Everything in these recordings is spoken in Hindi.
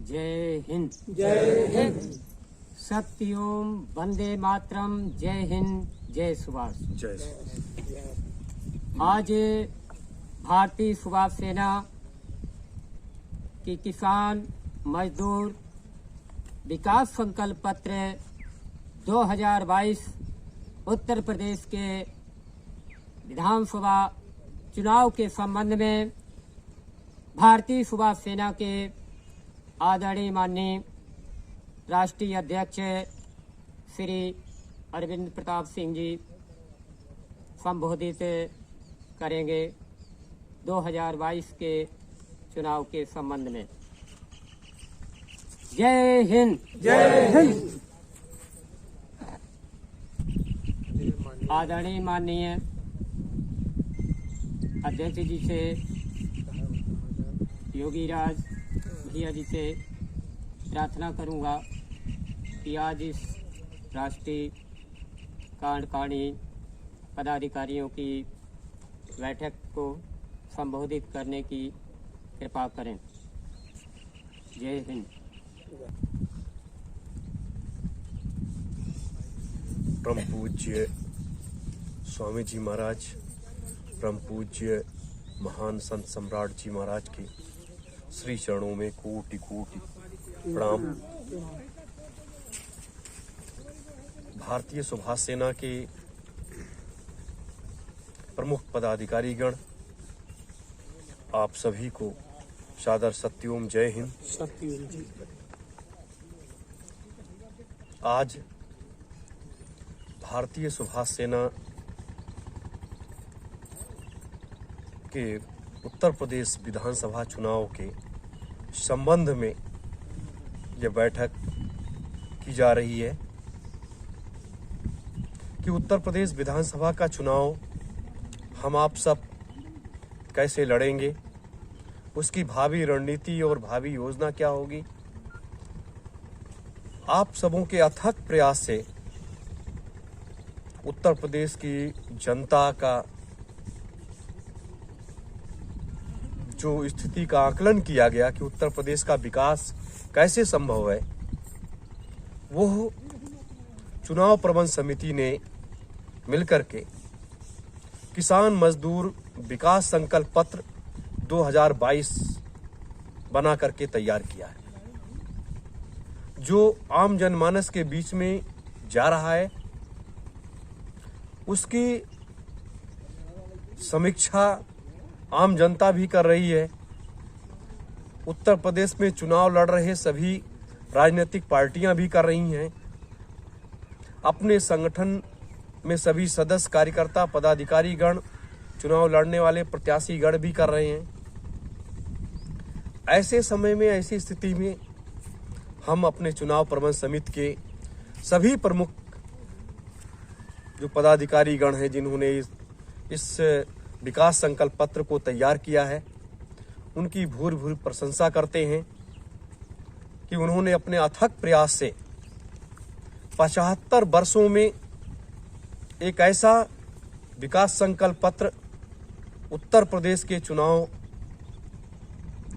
जय हिंद। जय हिंद। सत्यम वंदे मातरम। जय हिंद, जय सुभाष। जय। आज भारतीय सुभाष सेना की किसान मजदूर विकास संकल्प पत्र 2022 उत्तर प्रदेश के विधानसभा चुनाव के संबंध में भारतीय सुभाष सेना के आदरणीय माननीय राष्ट्रीय अध्यक्ष श्री अरविंद प्रताप सिंह जी संबोधित करेंगे 2022 के चुनाव के संबंध में। जय हिंद। जय हिंद। आदरणीय माननीय अध्यक्ष जी से, योगी राज भैया जी से प्रार्थना करूंगा कि आज इस राष्ट्रीय कार्यकारिणी पदाधिकारियों की बैठक को संबोधित करने की कृपा करें। जय हिंद। परम पूज्य स्वामी जी महाराज, परम पूज्य महान संत सम्राट जी महाराज के श्री चरणों में कोटि कोटि प्रणाम। भारतीय सुभाष सेना के प्रमुख पदाधिकारीगण, आप सभी को सादर सत्यम जय हिंद। सत्यम जी। आज भारतीय सुभाष सेना के उत्तर प्रदेश विधानसभा चुनाव के संबंध में यह बैठक की जा रही है कि उत्तर प्रदेश विधानसभा का चुनाव हम आप सब कैसे लड़ेंगे, उसकी भावी रणनीति और भावी योजना क्या होगी। आप सबों के अथक प्रयास से उत्तर प्रदेश की जनता का जो स्थिति का आकलन किया गया कि उत्तर प्रदेश का विकास कैसे संभव है, वो चुनाव प्रबंध समिति ने मिलकर के किसान मजदूर विकास संकल्प पत्र 2022 बना करके तैयार किया है, जो आम जनमानस के बीच में जा रहा है। उसकी समीक्षा आम जनता भी कर रही है। उत्तर प्रदेश में चुनाव लड़ रहे सभी राजनीतिक पार्टियां भी कर रही हैं। अपने संगठन में सभी सदस्य, कार्यकर्ता, पदाधिकारीगण, चुनाव लड़ने वाले प्रत्याशीगण भी कर रहे हैं। ऐसे समय में, ऐसी स्थिति में हम अपने चुनाव प्रबंध समिति के सभी प्रमुख जो पदाधिकारीगण हैं, जिन्होंने इस विकास संकल्प पत्र को तैयार किया है, उनकी भूर भूर प्रशंसा करते हैं कि उन्होंने अपने अथक प्रयास से 75 वर्षों में एक ऐसा विकास संकल्प पत्र उत्तर प्रदेश के चुनाव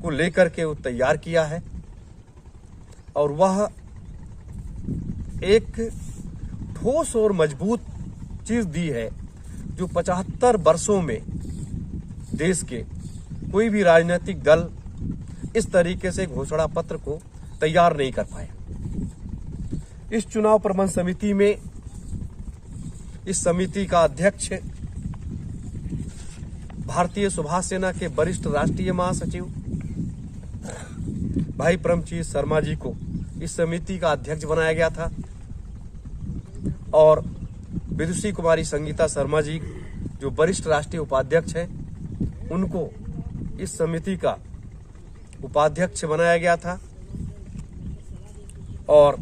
को लेकर के वो तैयार किया है, और वह एक ठोस और मजबूत चीज दी है जो 75 वर्षों में देश के कोई भी राजनीतिक दल इस तरीके से घोषणा पत्र को तैयार नहीं कर पाया। इस चुनाव प्रबंध समिति में इस समिति का अध्यक्ष भारतीय सुभाष सेना के वरिष्ठ राष्ट्रीय महासचिव भाई परमजीत शर्मा जी को इस समिति का अध्यक्ष बनाया गया था, और विदुषी कुमारी संगीता शर्मा जी जो वरिष्ठ राष्ट्रीय उपाध्यक्ष हैं, उनको इस समिति का उपाध्यक्ष बनाया गया था, और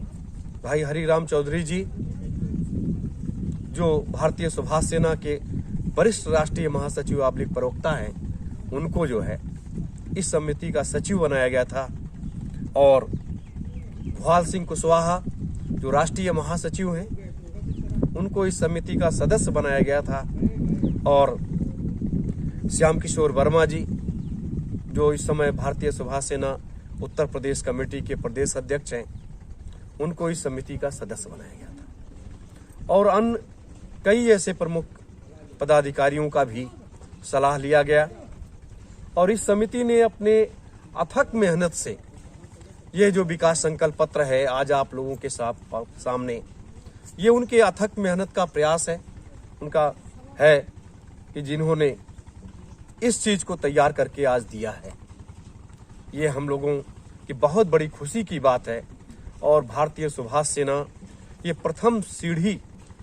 भाई हरिराम चौधरी जी जो भारतीय सुभाष सेना के वरिष्ठ राष्ट्रीय महासचिव आबलिक प्रवक्ता हैं, उनको जो है इस समिति का सचिव बनाया गया था, और भुआल सिंह कुशवाहा जो राष्ट्रीय महासचिव हैं, उनको इस समिति का सदस्य बनाया गया था, और श्याम किशोर वर्मा जी जो इस समय भारतीय सुभाष सेना उत्तर प्रदेश कमेटी के प्रदेश अध्यक्ष हैं, उनको इस समिति का सदस्य बनाया गया था। और अन्य कई ऐसे प्रमुख पदाधिकारियों का भी सलाह लिया गया और इस समिति ने अपने अथक मेहनत से ये जो विकास संकल्प पत्र है आज आप लोगों के सामने, ये उनके अथक मेहनत का प्रयास है, उनका है कि जिन्होंने इस चीज को तैयार करके आज दिया है। ये हम लोगों की बहुत बड़ी खुशी की बात है और भारतीय सुभाष सेना ये प्रथम सीढ़ी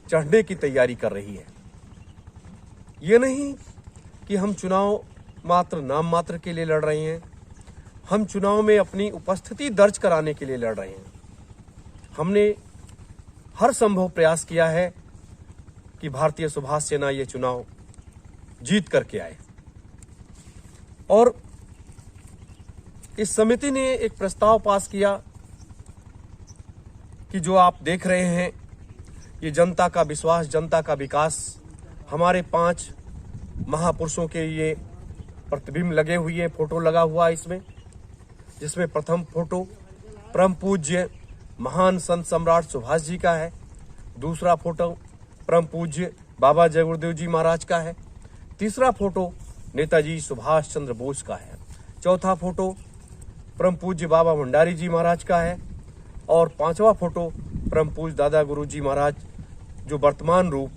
चढ़ने की तैयारी कर रही है। ये नहीं कि हम चुनाव मात्र नाम मात्र के लिए लड़ रहे हैं, हम चुनाव में अपनी उपस्थिति दर्ज कराने के लिए लड़ रहे हैं। हमने हर संभव प्रयास किया है कि भारतीय सुभाष सेना ये चुनाव जीत करके आए। और इस समिति ने एक प्रस्ताव पास किया कि जो आप देख रहे हैं ये जनता का विश्वास, जनता का विकास, हमारे 5 महापुरुषों के ये प्रतिबिंब लगे हुए, फोटो लगा हुआ इसमें, जिसमें प्रथम फोटो परम पूज्य महान संत सम्राट सुभाष जी का है, दूसरा फोटो परम पूज्य बाबा जय गुरुदेव जी महाराज का है, तीसरा फोटो नेताजी सुभाष चंद्र बोस का है, चौथा फोटो परम पूज्य बाबा भंडारी जी महाराज का है और 5वां फोटो परम पूज्य दादा गुरु जी महाराज जो वर्तमान रूप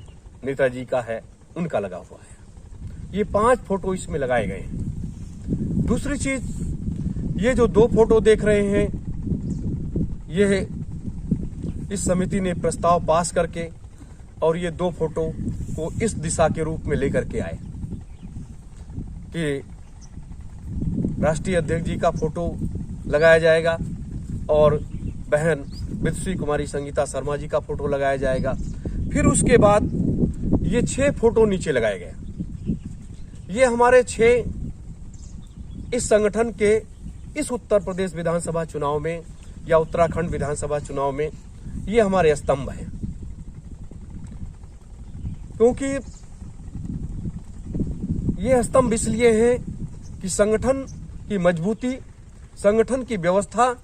नेताजी का है उनका लगा हुआ है। ये 5 फोटो इसमें लगाए गए हैं। दूसरी चीज, ये जो 2 फोटो देख रहे हैं ये इस समिति ने प्रस्ताव पास करके और ये 2 फोटो को इस दिशा के रूप में लेकर के आए कि राष्ट्रीय अध्यक्ष जी का फोटो लगाया जाएगा और बहन विदुषी कुमारी संगीता शर्मा जी का फोटो लगाया जाएगा। फिर उसके बाद ये 6 फोटो नीचे लगाए गए। ये हमारे 6 इस संगठन के इस उत्तर प्रदेश विधानसभा चुनाव में या उत्तराखंड विधानसभा चुनाव में ये हमारे स्तंभ हैं, क्योंकि ये स्तंभ इसलिए हैं कि संगठन की मजबूती, संगठन की व्यवस्था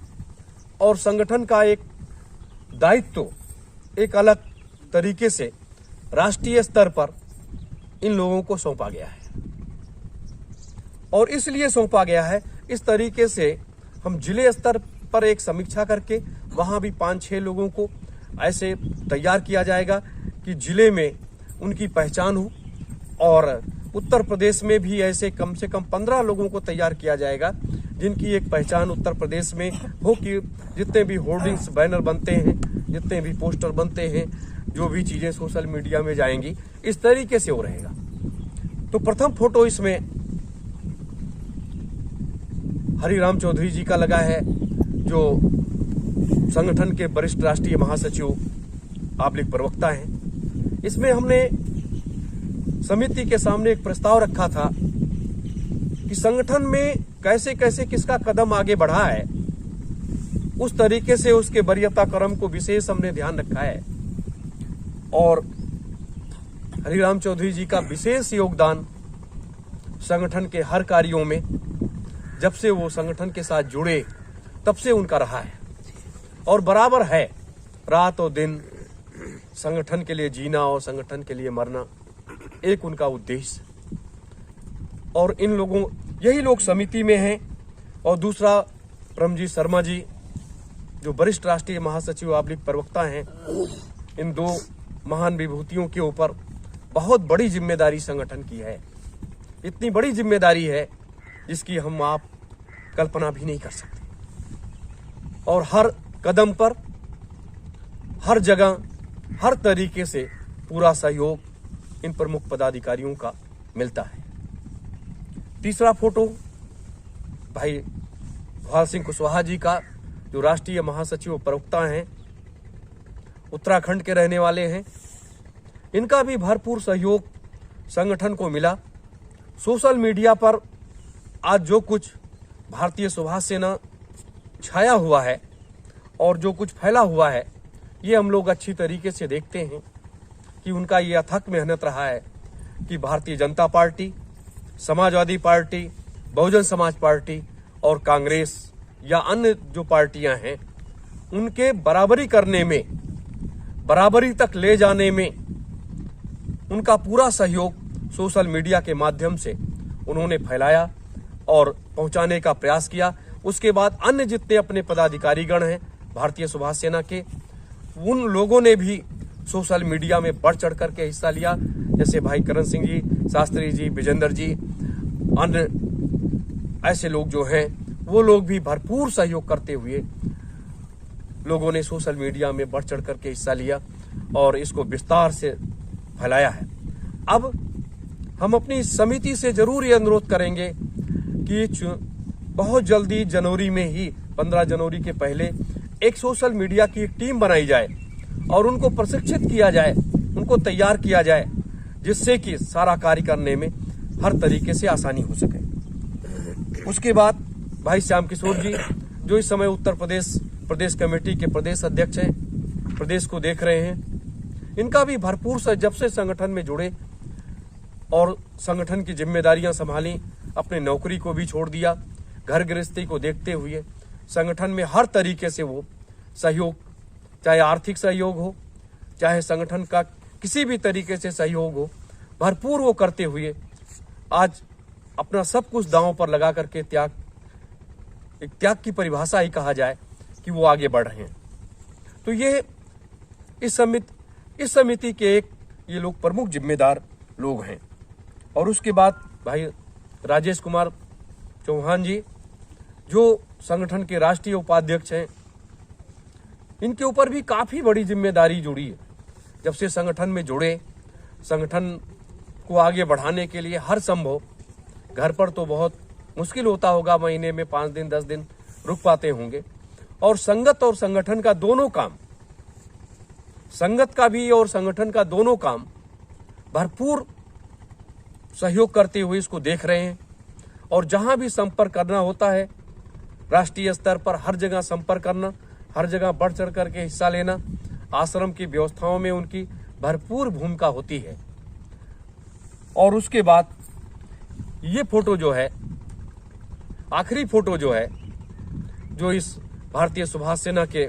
और संगठन का एक दायित्व एक अलग तरीके से राष्ट्रीय स्तर पर इन लोगों को सौंपा गया है। और इसलिए सौंपा गया है, इस तरीके से हम जिले स्तर पर एक समीक्षा करके वहां भी 5-6 लोगों को ऐसे तैयार किया जाएगा कि जिले में उनकी पहचान हो और उत्तर प्रदेश में भी ऐसे कम से कम 15 लोगों को तैयार किया जाएगा जिनकी एक पहचान उत्तर प्रदेश में हो कि जितने भी होर्डिंग्स बैनर बनते हैं, जितने भी पोस्टर बनते हैं, जो भी चीजें सोशल मीडिया में जाएंगी, इस तरीके से हो रहेगा। तो प्रथम फोटो इसमें हरिराम चौधरी जी का लगा है जो संगठन के वरिष्ठ राष्ट्रीय महासचिव आबलिक प्रवक्ता हैं। इसमें हमने समिति के सामने एक प्रस्ताव रखा था कि संगठन में कैसे कैसे किसका कदम आगे बढ़ा है, उस तरीके से उसके वरीयता क्रम को विशेष हमने ध्यान रखा है। और हरिराम चौधरी जी का विशेष योगदान संगठन के हर कार्यों में, जब से वो संगठन के साथ जुड़े तब से उनका रहा है और बराबर है। रात और दिन संगठन के लिए जीना और संगठन के लिए मरना एक उनका उद्देश्य। और इन लोगों, यही लोग समिति में हैं। और दूसरा परमजीत शर्मा जी जो वरिष्ठ राष्ट्रीय महासचिव आबलिक प्रवक्ता हैं, इन 2 महान विभूतियों के ऊपर बहुत बड़ी जिम्मेदारी संगठन की है। इतनी बड़ी जिम्मेदारी है जिसकी हम आप कल्पना भी नहीं कर सकते। और हर कदम पर, हर जगह, हर तरीके से पूरा सहयोग इन प्रमुख पदाधिकारियों का मिलता है। तीसरा फोटो भाई भुआल सिंह कुशवाहा जी का जो राष्ट्रीय महासचिव प्रवक्ता हैं, उत्तराखंड के रहने वाले हैं। इनका भी भरपूर सहयोग संगठन को मिला। सोशल मीडिया पर आज जो कुछ भारतीय सुभाष सेना छाया हुआ है और जो कुछ फैला हुआ है, ये हम लोग अच्छी तरीके से देखते हैं कि उनका ये अथक मेहनत रहा है कि Bharatiya Janata party, Samajwadi party, Bahujan Samaj party और कांग्रेस या अन्य जो पार्टियां हैं उनके बराबरी करने में, बराबरी तक ले जाने में उनका पूरा सहयोग सोशल मीडिया के माध्यम से उन्होंने फैलाया और पहुंचाने का प्रयास किया। उसके बाद अन्य जितने अपने पदाधिकारीगण हैं भारतीय सुभाष सेना के, उन लोगों ने भी सोशल मीडिया में बढ़ चढ़ करके हिस्सा लिया। जैसे भाई करण सिंह जी, शास्त्री जी, विजेंद्र जी, अन्य ऐसे लोग जो हैं वो लोग भी भरपूर सहयोग करते हुए लोगों ने सोशल मीडिया में बढ़ चढ़ करके हिस्सा लिया और इसको विस्तार से फैलाया है। अब हम अपनी समिति से जरूर ये अनुरोध करेंगे कि बहुत जल्दी जनवरी में ही 15 जनवरी के पहले एक सोशल मीडिया की एक टीम बनाई जाए और उनको प्रशिक्षित किया जाए, उनको तैयार किया जाए, जिससे कि सारा कार्य करने में हर तरीके से आसानी हो सके। उसके बाद भाई श्याम किशोर जी, जो इस समय उत्तर प्रदेश कमेटी के प्रदेश अध्यक्ष हैं, प्रदेश को देख रहे हैं, इनका भी भरपूर जब से संगठन में जुड़े और संगठन की जिम्मेदारियां संभाली, अपने नौकरी को भी छोड़ दिया, घर गृहस्थी को देखते हुए संगठन में हर तरीके से वो सहयोग, चाहे आर्थिक सहयोग हो, चाहे संगठन का किसी भी तरीके से सहयोग हो, भरपूर वो करते हुए आज अपना सब कुछ दांव पर लगा करके त्याग की परिभाषा ही कहा जाए कि वो आगे बढ़ रहे हैं। तो ये इस समिति के ये लोग प्रमुख जिम्मेदार लोग हैं। और उसके बाद भाई राजेश कुमार चौहान जी, जो संगठन के राष्ट्रीय उपाध्यक्ष हैं, इनके ऊपर भी काफी बड़ी जिम्मेदारी जुड़ी है। जब से संगठन में जुड़े, संगठन को आगे बढ़ाने के लिए हर संभव, घर पर तो बहुत मुश्किल होता होगा, महीने में 5 दिन 10 दिन रुक पाते होंगे, और संगत और संगठन का दोनों काम, संगत का भी और संगठन का दोनों काम भरपूर सहयोग करते हुए इसको देख रहे हैं। और जहां भी संपर्क करना होता है राष्ट्रीय स्तर पर, हर जगह संपर्क करना, हर जगह बढ़ चढ़ करके हिस्सा लेना, आश्रम की व्यवस्थाओं में उनकी भरपूर भूमिका होती है। और उसके बाद ये फोटो जो है, आखिरी फोटो जो है, जो इस भारतीय सुभाष सेना के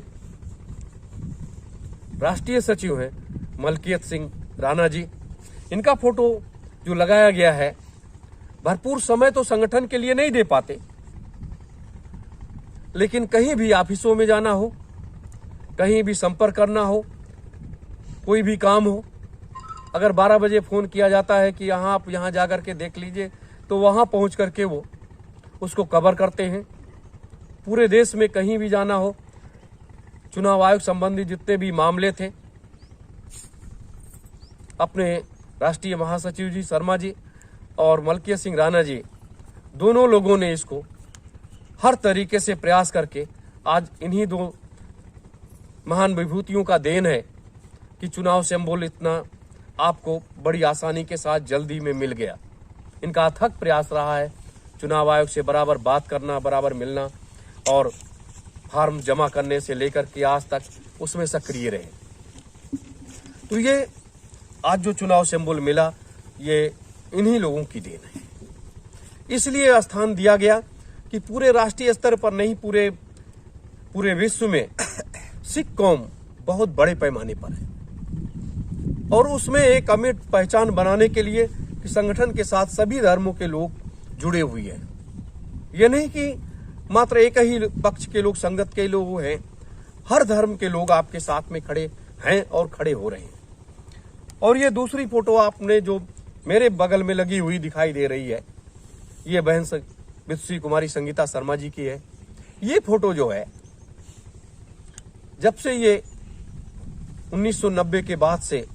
राष्ट्रीय सचिव हैं मलकियत सिंह राणा जी, इनका फोटो जो लगाया गया है, भरपूर समय तो संगठन के लिए नहीं दे पाते, लेकिन कहीं भी ऑफिसों में जाना हो, कहीं भी संपर्क करना हो, कोई भी काम हो, अगर 12 बजे फोन किया जाता है कि आप यहाँ जाकर के देख लीजिए, तो वहां पहुंच करके वो उसको कवर करते हैं। पूरे देश में कहीं भी जाना हो, चुनाव आयोग संबंधी जितने भी मामले थे, अपने राष्ट्रीय महासचिव जी शर्मा जी और मलकियत सिंह राणा जी, दोनों लोगों ने इसको हर तरीके से प्रयास करके, आज इन्हीं दो महान विभूतियों का देन है कि चुनाव सिंबल इतना आपको बड़ी आसानी के साथ जल्दी में मिल गया। इनका अथक प्रयास रहा है चुनाव आयोग से बराबर बात करना, बराबर मिलना, और फॉर्म जमा करने से लेकर के आज तक उसमें सक्रिय रहे। तो ये आज जो चुनाव सिंबल मिला, ये इन्हीं लोगों की देन है। इसलिए स्थान दिया गया कि पूरे राष्ट्रीय स्तर पर नहीं, पूरे विश्व में सिख कौम बहुत बड़े पैमाने पर है, और उसमें एक अमिट पहचान बनाने के लिए कि संगठन के साथ सभी धर्मों के लोग जुड़े हुए हैं। ये नहीं कि मात्र एक ही पक्ष के लोग, संगत के लोग हैं, हर धर्म के लोग आपके साथ में खड़े हैं और खड़े हो रहे हैं। और ये दूसरी फोटो आपने जो मेरे बगल में लगी हुई दिखाई दे रही है, ये बहन विश्वी कुमारी संगीता शर्मा जी की है। ये फोटो जो है, जब से ये 1990 के बाद से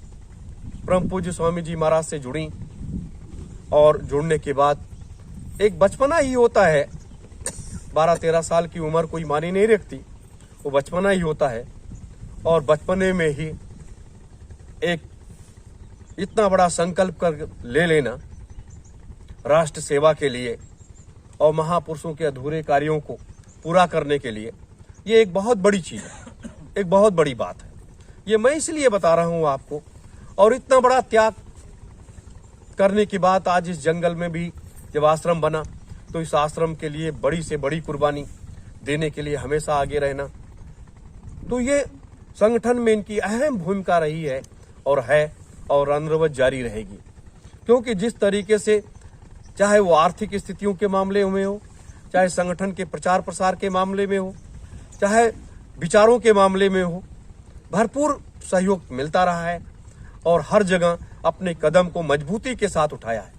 परम पूज्य स्वामी जी महाराज से जुड़ी, और जुड़ने के बाद एक बचपना ही होता है, 12-13 साल की उम्र कोई मानी नहीं रखती, वो बचपना ही होता है। और बचपने में ही एक इतना बड़ा संकल्प कर ले लेना राष्ट्र सेवा के लिए और महापुरुषों के अधूरे कार्यों को पूरा करने के लिए, ये एक बहुत बड़ी चीज है, एक बहुत बड़ी बात है। ये मैं इसलिए बता रहा हूं आपको। और इतना बड़ा त्याग करने की बात, आज इस जंगल में भी जब आश्रम बना, तो इस आश्रम के लिए बड़ी से बड़ी कुर्बानी, देने के लिए हमेशा आगे रहना। तो ये संगठन में इनकी अहम भूमिका रही है और अनवरत जारी रहेगी, क्योंकि जिस तरीके से चाहे वो आर्थिक स्थितियों के मामले में हो, चाहे संगठन के प्रचार प्रसार के मामले में हो, चाहे विचारों के मामले में हो, भरपूर सहयोग मिलता रहा है और हर जगह अपने कदम को मजबूती के साथ उठाया है।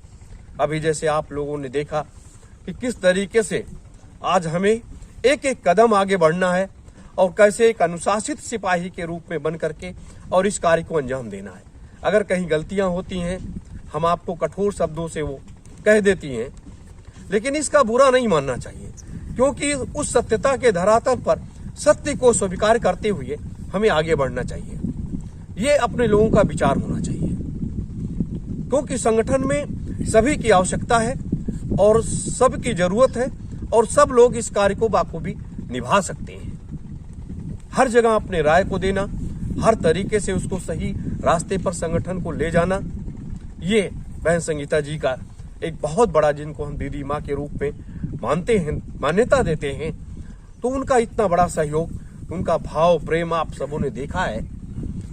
अभी जैसे आप लोगों ने देखा कि किस तरीके से आज हमें एक एक कदम आगे बढ़ना है और कैसे एक अनुशासित सिपाही के रूप में बन करके और इस कार्य को अंजाम देना है। अगर कहीं गलतियां होती हैं, हम आपको कठोर शब्दों से वो कह देती हैं, लेकिन इसका बुरा नहीं मानना चाहिए, क्योंकि उस सत्यता के धरातल पर सत्य को स्वीकार करते हुए हमें आगे बढ़ना चाहिए। ये अपने लोगों का विचार होना चाहिए, क्योंकि संगठन में सभी की आवश्यकता है और सबकी जरूरत है और सब लोग इस कार्य को बाखूबी निभा सकते हैं। हर जगह अपने राय को देना, हर तरीके से उसको सही रास्ते पर संगठन को ले जाना, ये बहन संगीता जी का एक बहुत बड़ा, जिनको हम दीदी माँ के रूप में मानते हैं, मान्यता देते हैं, तो उनका इतना बड़ा सहयोग, उनका भाव प्रेम आप सबों ने देखा है।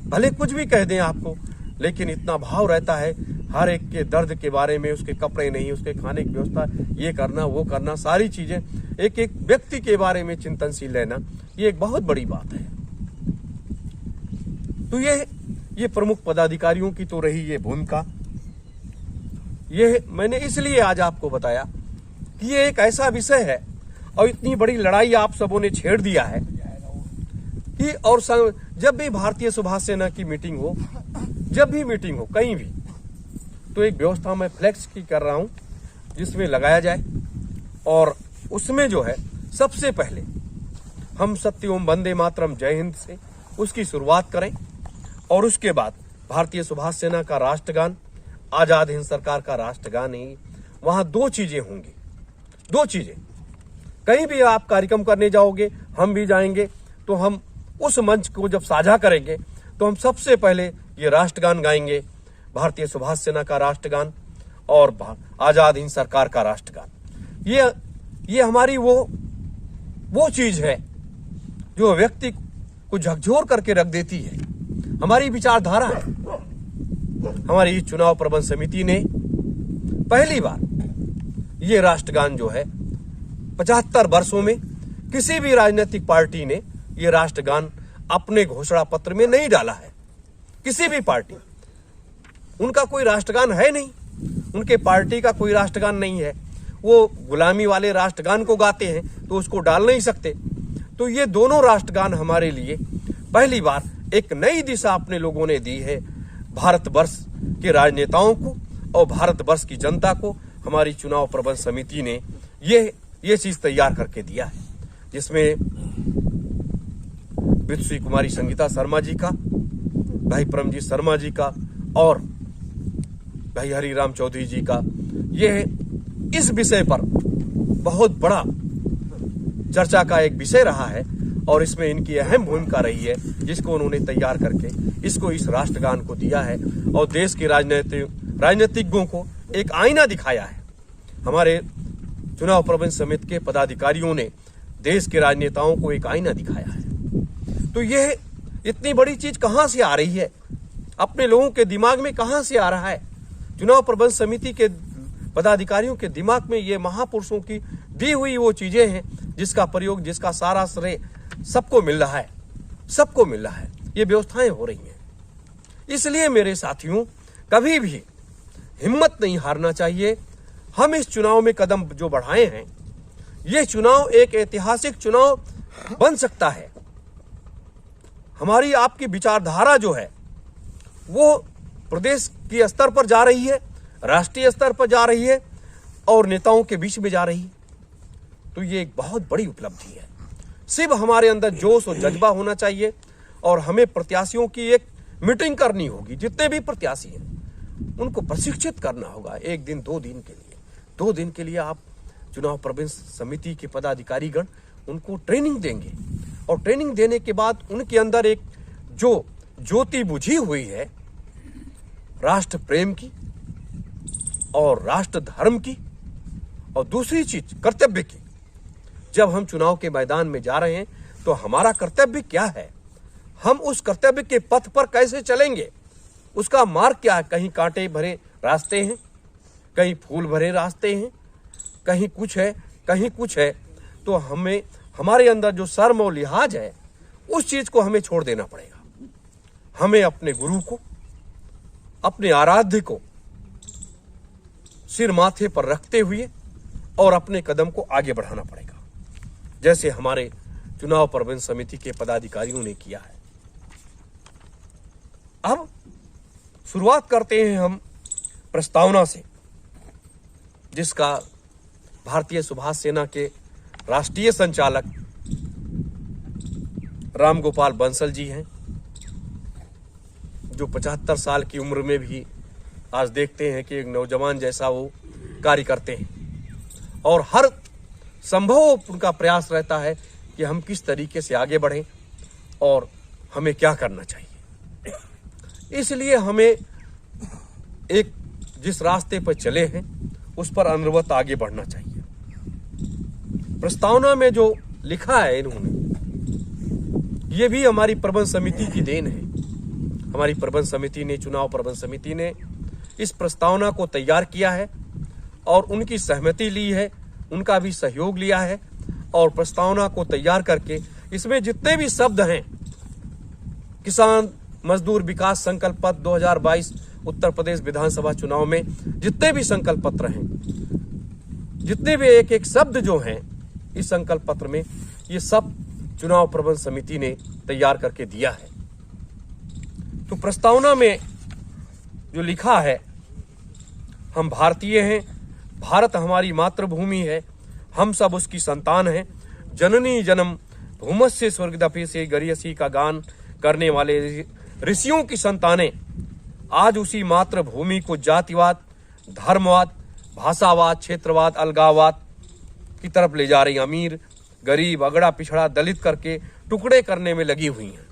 भले कुछ भी कह दें आपको, लेकिन इतना भाव रहता है हर एक के दर्द के बारे में, उसके कपड़े नहीं, उसके खाने की व्यवस्था, ये करना वो करना, सारी चीजें एक एक व्यक्ति के बारे में चिंतनशील रहना, ये एक बहुत बड़ी बात है। तो ये प्रमुख पदाधिकारियों की तो रही ये भूमिका। ये मैंने इसलिए आज आपको बताया कि ये एक ऐसा विषय है और इतनी बड़ी लड़ाई आप सबों ने छेड़ दिया है कि और जब भी भारतीय सुभाष सेना की मीटिंग हो, जब भी मीटिंग हो कहीं भी, तो एक व्यवस्था मैं फ्लेक्स की कर रहा हूं जिसमें लगाया जाए और उसमें जो है सबसे पहले हम सत्य ओम वंदे मातरम जय हिंद से उसकी शुरुआत करें और उसके बाद भारतीय सुभाष सेना का राष्ट्रगान, आजाद हिंद सरकार का राष्ट्रगान ही, वहां दो चीजें होंगी। दो चीजें, कहीं भी आप कार्यक्रम करने जाओगे, हम भी जाएंगे, तो हम उस मंच को जब साझा करेंगे तो हम सबसे पहले ये राष्ट्रगान गाएंगे, भारतीय सुभाष सेना का राष्ट्रगान और आजाद हिंद सरकार का राष्ट्रगान। ये हमारी वो चीज है जो व्यक्ति को झकझोर करके रख देती है। हमारी विचारधारा है। हमारी चुनाव प्रबंध समिति ने पहली बार ये राष्ट्रगान जो है 75 वर्षों में किसी भी राजनीतिक पार्टी ने ये राष्ट्रगान अपने घोषणा पत्र में नहीं डाला है। किसी भी पार्टी, उनका कोई राष्ट्रगान है नहीं, उनके पार्टी का कोई राष्ट्रगान नहीं है। वो गुलामी वाले राष्ट्रगान को गाते हैं तो उसको डाल नहीं सकते। तो ये दोनों राष्ट्रगान हमारे लिए पहली बार एक नई दिशा अपने लोगों ने दी है। भारतवर्ष के राजनेताओं को और भारतवर्ष की जनता को हमारी चुनाव प्रबंध समिति ने ये चीज तैयार करके दिया है, जिसमें विश्वी कुमारी संगीता शर्मा जी का, भाई परमजीत शर्मा जी का और भाई हरिराम चौधरी जी का, ये इस विषय पर बहुत बड़ा चर्चा का एक विषय रहा है और इसमें इनकी अहम भूमिका रही है, जिसको उन्होंने तैयार करके इसको इस राष्ट्रगान को दिया है और देश के राजनीतिज्ञों को एक आईना दिखाया है। हमारे चुनाव प्रबंध समिति के पदाधिकारियों ने देश के राजनेताओं को एक आईना दिखाया है। तो यह इतनी बड़ी चीज कहां से आ रही है, अपने लोगों के दिमाग में कहां से आ रहा है? चुनाव प्रबंध समिति के पदाधिकारियों के दिमाग में ये महापुरुषों की दी हुई वो चीजें हैं जिसका प्रयोग, जिसका सारा श्रेय सबको मिल रहा है, सबको मिल रहा है। ये व्यवस्थाएं हो रही हैं। इसलिए मेरे साथियों, कभी भी हिम्मत नहीं हारना चाहिए। हम इस चुनाव में कदम जो बढ़ाए हैं, ये चुनाव एक ऐतिहासिक चुनाव बन सकता है। हमारी आपकी विचारधारा जो है वो प्रदेश के स्तर पर जा रही है, राष्ट्रीय स्तर पर जा रही है और नेताओं के बीच में जा रही है। तो ये एक बहुत बड़ी उपलब्धि है। सिर्फ हमारे अंदर जोश और जज्बा होना चाहिए और हमें प्रत्याशियों की एक मीटिंग करनी होगी। जितने भी प्रत्याशी हैं उनको प्रशिक्षित करना होगा। एक दिन 2 दिन के लिए, 2 दिन के लिए आप चुनाव प्रबंध समिति के पदाधिकारीगण उनको ट्रेनिंग देंगे और ट्रेनिंग देने के बाद उनके अंदर एक जो ज्योति बुझी हुई है राष्ट्र प्रेम की और राष्ट्र धर्म की और दूसरी चीज कर्तव्य की, जब हम चुनाव के मैदान में जा रहे हैं तो हमारा कर्तव्य क्या है, हम उस कर्तव्य के पथ पर कैसे चलेंगे, उसका मार्ग क्या है। कहीं कांटे भरे रास्ते हैं, कहीं फूल भरे रास्ते हैं, कहीं कुछ है कहीं कुछ है। तो हमें हमारे अंदर जो शर्म और लिहाज है उस चीज को हमें छोड़ देना पड़ेगा। हमें अपने गुरु को, अपने आराध्य को सिर माथे पर रखते हुए और अपने कदम को आगे बढ़ाना पड़ेगा, जैसे हमारे चुनाव प्रबंध समिति के पदाधिकारियों ने किया है। अब शुरुआत करते हैं हम प्रस्तावना से, जिसका भारतीय सुभाष सेना के राष्ट्रीय संचालक रामगोपाल बंसल जी हैं, जो 75 साल की उम्र में भी आज देखते हैं कि एक नौजवान जैसा वो कार्य करते हैं और हर संभव उनका प्रयास रहता है कि हम किस तरीके से आगे बढ़ें और हमें क्या करना चाहिए। इसलिए हमें एक जिस रास्ते पर चले हैं उस पर अनवरत आगे बढ़ना चाहिए। प्रस्तावना में जो लिखा है इन्होंने, ये भी हमारी प्रबंध समिति की देन है। हमारी प्रबंध समिति ने, चुनाव प्रबंध समिति ने इस प्रस्तावना को तैयार किया है और उनकी सहमति ली है, उनका भी सहयोग लिया है और प्रस्तावना को तैयार करके इसमें जितने भी शब्द हैं, किसान मजदूर विकास संकल्प पत्र 2022 उत्तर प्रदेश विधानसभा चुनाव में जितने भी संकल्प पत्र हैं, जितने भी एक एक शब्द जो हैं इस संकल्प पत्र में, ये सब चुनाव प्रबंध समिति ने तैयार करके दिया है। तो प्रस्तावना में जो लिखा है, हम भारतीय हैं, भारत हमारी मातृभूमि है, हम सब उसकी संतान हैं, जननी जन्म भूमस्य स्वर्गदपि से गरियसी का गान करने वाले ऋषियों की संतानें आज उसी मातृभूमि को जातिवाद, धर्मवाद, भाषावाद, क्षेत्रवाद, अलगाववाद की तरफ ले जा रही, अमीर गरीब, अगड़ा पिछड़ा, दलित करके टुकड़े करने में लगी हुई हैं।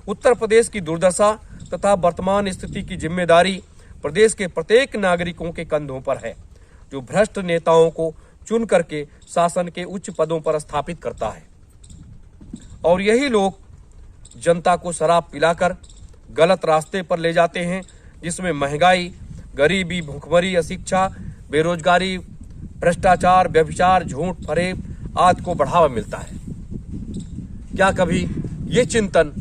उत्तर प्रदेश की दुर्दशा तथा वर्तमान स्थिति की जिम्मेदारी प्रदेश के प्रत्येक नागरिकों के कंधों पर है, जो भ्रष्ट नेताओं को चुन करके शासन के उच्च पदों पर स्थापित करता है। और यही लोग जनता को शराब पिलाकर गलत रास्ते पर ले जाते हैं, जिसमें महंगाई, गरीबी, भूखमरी, अशिक्षा, बेरोजगारी, भ्रष्टाचार, व्यभिचार, झूठ, फरेब आदि को बढ़ावा मिलता है। क्या कभी ये चिंतन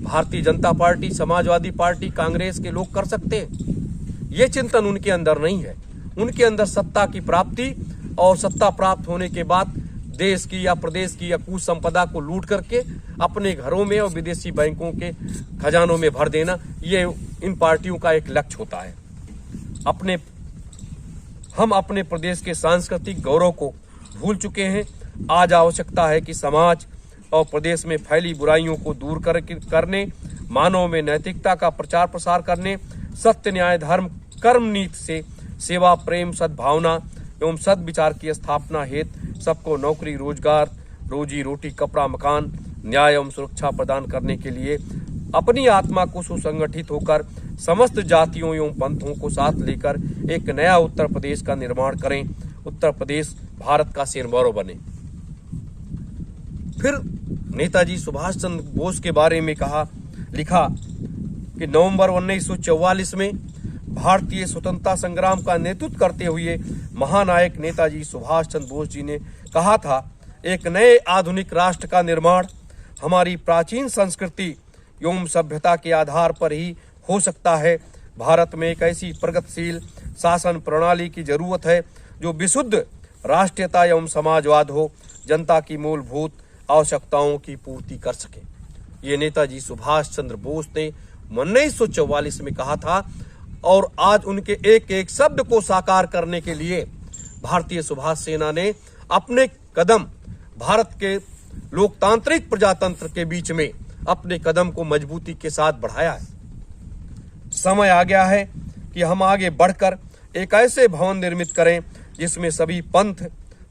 भारतीय जनता पार्टी, समाजवादी पार्टी, कांग्रेस के लोग कर सकते हैं? ये चिंतन उनके अंदर नहीं है। उनके अंदर सत्ता की प्राप्ति और सत्ता प्राप्त होने के बाद देश की या प्रदेश की या कुछ संपदा को लूट करके अपने घरों में और विदेशी बैंकों के खजानों में भर देना, ये इन पार्टियों का एक लक्ष्य होता है। हम अपने प्रदेश के सांस्कृतिक गौरव को भूल चुके हैं। आज आवश्यकता है कि समाज और प्रदेश में फैली बुराइयों को दूर करने, मानव में नैतिकता का प्रचार प्रसार करने, सत्य, न्याय, धर्म, कर्म नीति से सेवा, प्रेम, सद्भावना एवं सद्विचार की स्थापना हेतु सबको नौकरी, रोजगार, रोजी रोटी, कपड़ा, मकान, न्याय एवं सुरक्षा प्रदान करने के लिए अपनी आत्मा को सुसंगठित होकर समस्त जातियों एवं पंथों को साथ लेकर एक नया उत्तर प्रदेश का निर्माण करें। उत्तर प्रदेश भारत का सिरमौर बने। फिर नेताजी सुभाष चंद्र बोस के बारे में लिखा कि नवंबर 1944 में भारतीय स्वतंत्रता संग्राम का नेतृत्व करते हुए महानायक नेताजी सुभाष चंद्र बोस जी ने कहा था, एक नए आधुनिक राष्ट्र का निर्माण हमारी प्राचीन संस्कृति एवं सभ्यता के आधार पर ही हो सकता है। भारत में एक ऐसी प्रगतिशील शासन प्रणाली की जरूरत है जो विशुद्ध राष्ट्रीयता एवं समाजवाद हो, जनता की मूलभूत आवश्यकताओं की पूर्ति कर सके। ये नेताजी सुभाष चंद्र बोस ने 1944 में कहा था और आज उनके एक एक शब्द को साकार करने के लिए भारतीय सुभाष सेना ने अपने कदम भारत के लोकतांत्रिक प्रजातंत्र के बीच में अपने कदम को मजबूती के साथ बढ़ाया है। समय आ गया है कि हम आगे बढ़कर एक ऐसे भवन निर्मित करें जिसमें सभी पंथ,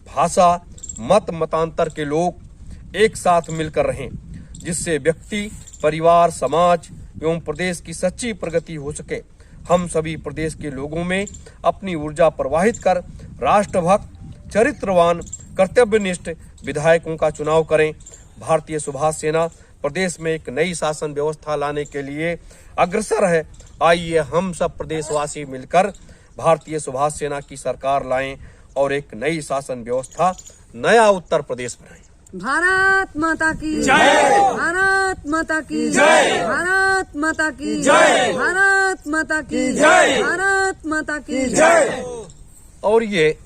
भाषा, मतांतर के लोग एक साथ मिलकर रहें, जिससे व्यक्ति, परिवार, समाज एवं प्रदेश की सच्ची प्रगति हो सके। हम सभी प्रदेश के लोगों में अपनी ऊर्जा प्रवाहित कर राष्ट्रभक्त, चरित्रवान कर्तव्यनिष्ठ विधायकों का चुनाव करें। भारतीय सुभाष सेना प्रदेश में एक नई शासन व्यवस्था लाने के लिए अग्रसर है। आइए हम सब प्रदेशवासी मिलकर भारतीय सुभाष सेना की सरकार लाएं और एक नई शासन व्यवस्था, नया उत्तर प्रदेश बनाएं। भारत माता की जय, भारत माता की जय, भारत माता की जय, भारत माता की जय, भारत माता की जय। और ये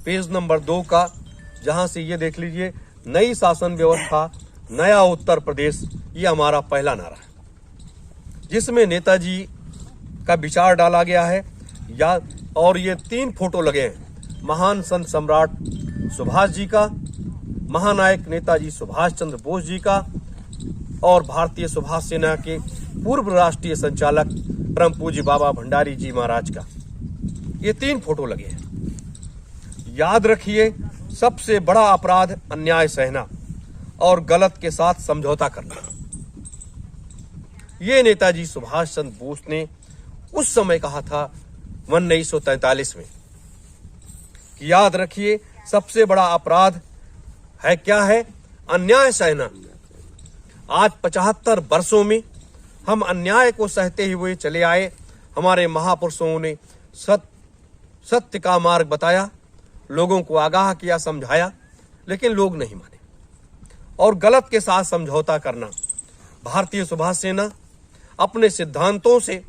पेज नंबर 2 का, जहां से ये देख लीजिए, नई शासन व्यवस्था, नया उत्तर प्रदेश, ये हमारा पहला नारा है, जिसमें नेताजी का विचार डाला गया है। और ये 3 फोटो लगे हैं, महान संत सम्राट सुभाष जी का, महानायक नेताजी सुभाष चंद्र बोस जी का और भारतीय सुभाष सेना के पूर्व राष्ट्रीय संचालक परम पूज्य बाबा भंडारी जी महाराज का। ये 3 फोटो लगे हैं। याद रखिए, सबसे बड़ा अपराध अन्याय सहना और गलत के साथ समझौता करना। ये नेताजी सुभाष चंद्र बोस ने उस समय कहा था 1943 में कि याद रखिए, सबसे बड़ा अपराध है क्या है? अन्याय सहना। आज 75 वर्षों में हम अन्याय को सहते हुए चले आए। हमारे महापुरुषों ने सत्य का मार्ग बताया, लोगों को आगाह किया, समझाया, लेकिन लोग नहीं माने। और गलत के साथ समझौता करना। भारतीय सुभाष सेना अपने सिद्धांतों से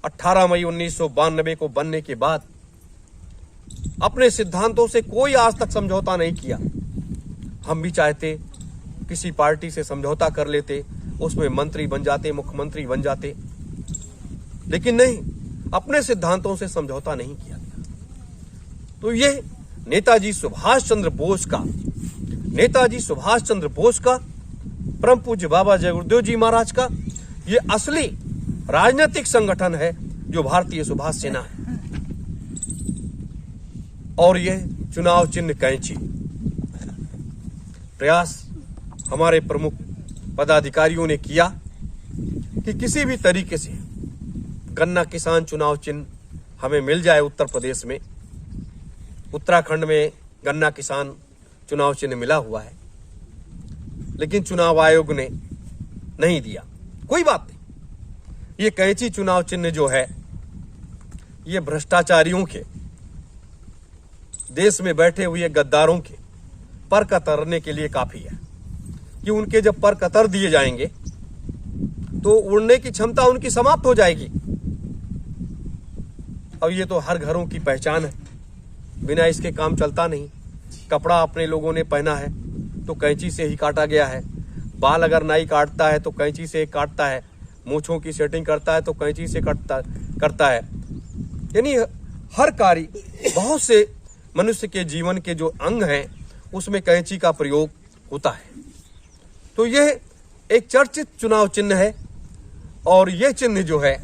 18 मई 1992 को बनने के बाद अपने सिद्धांतों से कोई आज तक समझौता नहीं किया। हम भी चाहते किसी पार्टी से समझौता कर लेते, उसमें मंत्री बन जाते, मुख्यमंत्री बन जाते, लेकिन नहीं, अपने सिद्धांतों से समझौता नहीं किया गया। तो ये नेताजी सुभाष चंद्र बोस का, परम पूज्य बाबा जय गुरुदेव जी महाराज का, ये असली राजनीतिक संगठन है जो भारतीय सुभाष सेना है। और ये चुनाव चिन्ह कैंची। प्रयास हमारे प्रमुख पदाधिकारियों ने किया कि किसी भी तरीके से गन्ना किसान चुनाव चिन्ह हमें मिल जाए। उत्तर प्रदेश में, उत्तराखंड में गन्ना किसान चुनाव चिन्ह मिला हुआ है, लेकिन चुनाव आयोग ने नहीं दिया। कोई बात नहीं, ये कैंची चुनाव चिन्ह जो है, ये भ्रष्टाचारियों के, देश में बैठे हुए गद्दारों के पर कतरने के लिए काफी है कि उनके जब पर कतर दिए जाएंगे तो उड़ने की क्षमता उनकी समाप्त हो जाएगी। अब ये तो हर घरों की पहचान है, बिना इसके काम चलता नहीं। कपड़ा अपने लोगों ने पहना है तो कैंची से ही काटा गया है। बाल अगर नाई काटता है तो कैंची से काटता है, मूंछों की सेटिंग करता है तो कैंची से करता है। यानी हर कार्य, बहुत से मनुष्य के जीवन के जो अंग हैं उसमें कैंची का प्रयोग होता है। तो यह एक चर्चित चुनाव चिन्ह है और यह चिन्ह जो है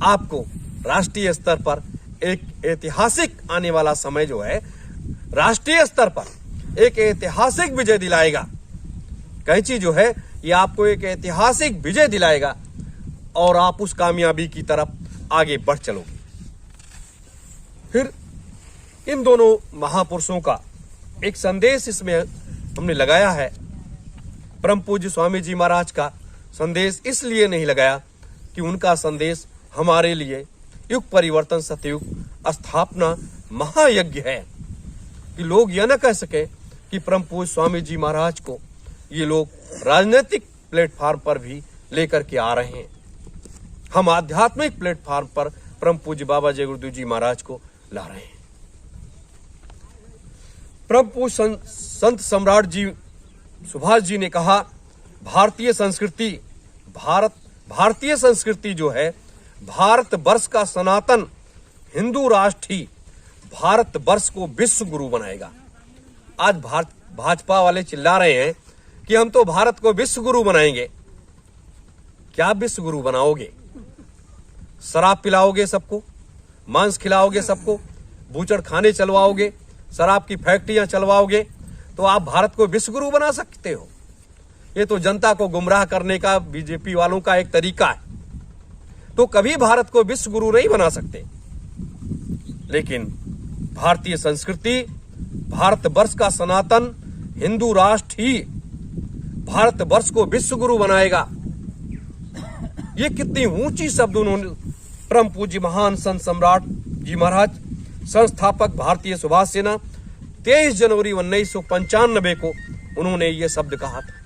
आपको राष्ट्रीय स्तर पर एक ऐतिहासिक, आने वाला समय जो है राष्ट्रीय स्तर पर एक ऐतिहासिक विजय दिलाएगा। कैंची जो है ये आपको एक ऐतिहासिक विजय दिलाएगा और आप उस कामयाबी की तरफ आगे बढ़ चलोगे। फिर इन दोनों महापुरुषों का एक संदेश इसमें हमने लगाया है। परम पूज्य स्वामी जी महाराज का संदेश इसलिए नहीं लगाया कि उनका संदेश हमारे लिए युग परिवर्तन, सतयुग स्थापना महायज्ञ है, कि लोग यह न कह सके कि परम पूज्य स्वामी जी महाराज को ये लोग राजनीतिक प्लेटफॉर्म पर भी लेकर के आ रहे हैं। हम आध्यात्मिक प्लेटफॉर्म पर परम पूज्य बाबा जय गुरुदेव जी महाराज को ला रहे हैं। परम पूज्य संत सम्राट जी सुभाष जी ने कहा, भारतीय संस्कृति जो है, भारत वर्ष का सनातन हिंदू राष्ट्र ही भारत वर्ष को विश्व गुरु बनाएगा। आज भाजपा वाले चिल्ला रहे हैं कि हम तो भारत को विश्व गुरु बनाएंगे। क्या विश्व गुरु बनाओगे? शराब पिलाओगे सबको, मांस खिलाओगे सबको, बूचड़ खाने चलवाओगे, शराब की फैक्ट्रियां चलवाओगे, तो आप भारत को विश्व गुरु बना सकते हो? ये तो जनता को गुमराह करने का बीजेपी वालों का एक तरीका है। तो कभी भारत को विश्व गुरु नहीं बना सकते। लेकिन भारतीय संस्कृति भारतवर्ष का सनातन हिंदू राष्ट्र ही भारतवर्ष को विश्व गुरु बनाएगा। ये कितनी ऊंची शब्द उन्होंने परम पूज्य महान संत सम्राट जी महाराज, संस्थापक भारतीय सुभाष सेना, 23 जनवरी 1995 को उन्होंने ये शब्द कहा था।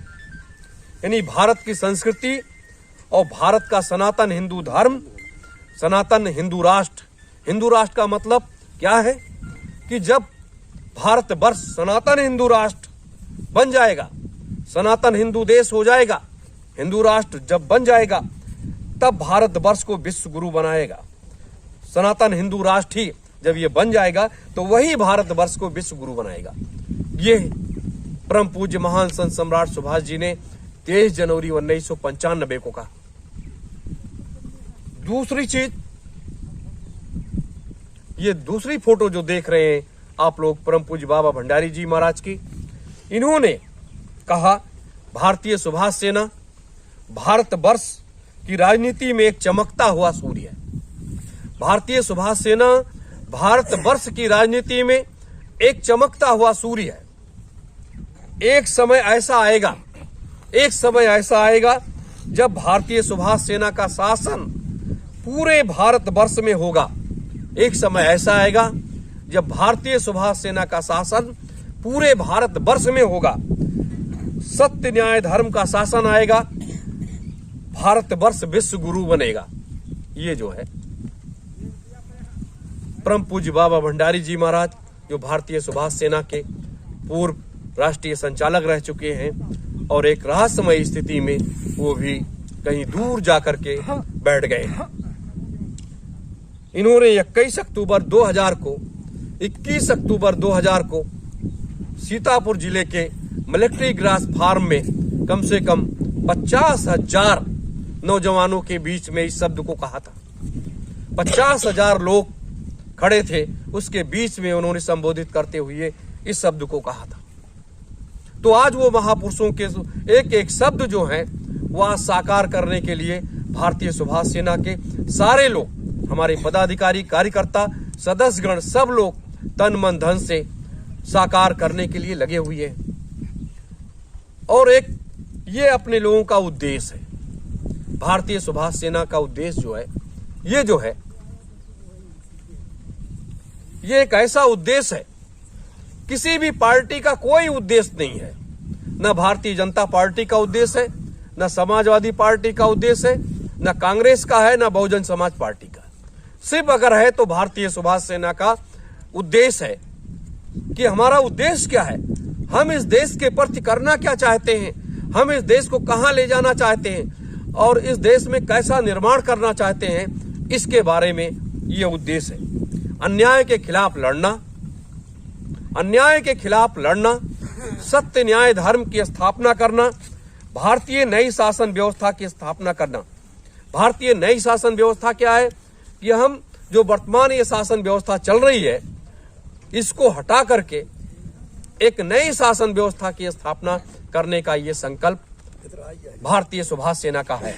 यानी भारत की संस्कृति और भारत का सनातन हिंदू धर्म, सनातन हिंदू राष्ट्र। हिंदू राष्ट्र का मतलब क्या है कि जब भारतवर्ष सनातन हिंदू राष्ट्र बन जाएगा, सनातन हिंदू देश हो जाएगा, हिंदू राष्ट्र जब बन जाएगा, तब भारतवर्ष को विश्व गुरु बनाएगा। सनातन हिंदू राष्ट्र ही जब ये बन जाएगा तो वही भारतवर्ष को विश्व गुरु बनाएगा। ये परम पूज्य महान संत सम्राट सुभाष जी ने 23 जनवरी 1995 को कहा। दूसरी चीज, ये दूसरी फोटो जो देख रहे हैं आप लोग परम पूज्य बाबा भंडारी जी महाराज की, इन्होंने कहा भारतीय सुभाष सेना भारतवर्ष की राजनीति में एक चमकता हुआ सूर्य है। भारतीय सुभाष सेना भारतवर्ष की राजनीति में एक चमकता हुआ सूर्य है। एक समय ऐसा आएगा जब भारतीय सुभाष सेना का शासन पूरे भारतवर्ष में होगा। एक समय ऐसा आएगा जब भारतीय सुभाष सेना का शासन पूरे भारतवर्ष में होगा। सत्य न्याय धर्म का शासन आएगा, भारतवर्ष विश्व गुरु बनेगा। ये जो है परम पूज्य बाबा भंडारी जी महाराज, जो भारतीय सुभाष सेना के पूर्व राष्ट्रीय संचालक रह चुके हैं और एक रहस्यमय स्थिति में वो भी कहीं दूर जाकर के बैठ गए। इन्होंने 21 अक्टूबर 2000 को सीतापुर जिले के मिलिट्री ग्रास फार्म में कम से कम 50,000 नौजवानों के बीच में इस शब्द को कहा था। 50,000 लोग खड़े थे, उसके बीच में उन्होंने संबोधित करते हुए इस शब्द को कहा था। तो आज वो महापुरुषों के एक एक शब्द जो है वह साकार करने के लिए भारतीय सुभाष सेना के सारे लोग, हमारे पदाधिकारी, कार्यकर्ता, सदस्यगण, सब लोग तन मन धन से साकार करने के लिए लगे हुए हैं। और एक ये अपने लोगों का उद्देश्य है, भारतीय सुभाष सेना का उद्देश्य जो है, ये एक ऐसा उद्देश्य है, किसी भी पार्टी का कोई उद्देश्य नहीं है। न भारतीय जनता पार्टी का उद्देश्य है, न समाजवादी पार्टी का उद्देश्य है, न कांग्रेस का है, न बहुजन समाज पार्टी का। सिर्फ अगर है तो भारतीय सुभाष सेना का उद्देश्य है कि हमारा उद्देश्य क्या है, हम इस देश के प्रति करना क्या चाहते हैं, हम इस देश को कहां ले जाना चाहते हैं और इस देश में कैसा निर्माण करना चाहते हैं, इसके बारे में ये उद्देश्य है। अन्याय के खिलाफ लड़ना, सत्य न्याय धर्म की स्थापना करना, भारतीय नई शासन व्यवस्था की स्थापना करना। भारतीय नई शासन व्यवस्था क्या है कि हम जो वर्तमान ये शासन व्यवस्था चल रही है, इसको हटा करके एक नई शासन व्यवस्था की स्थापना करने का ये संकल्प भारतीय सुभाष सेना का है।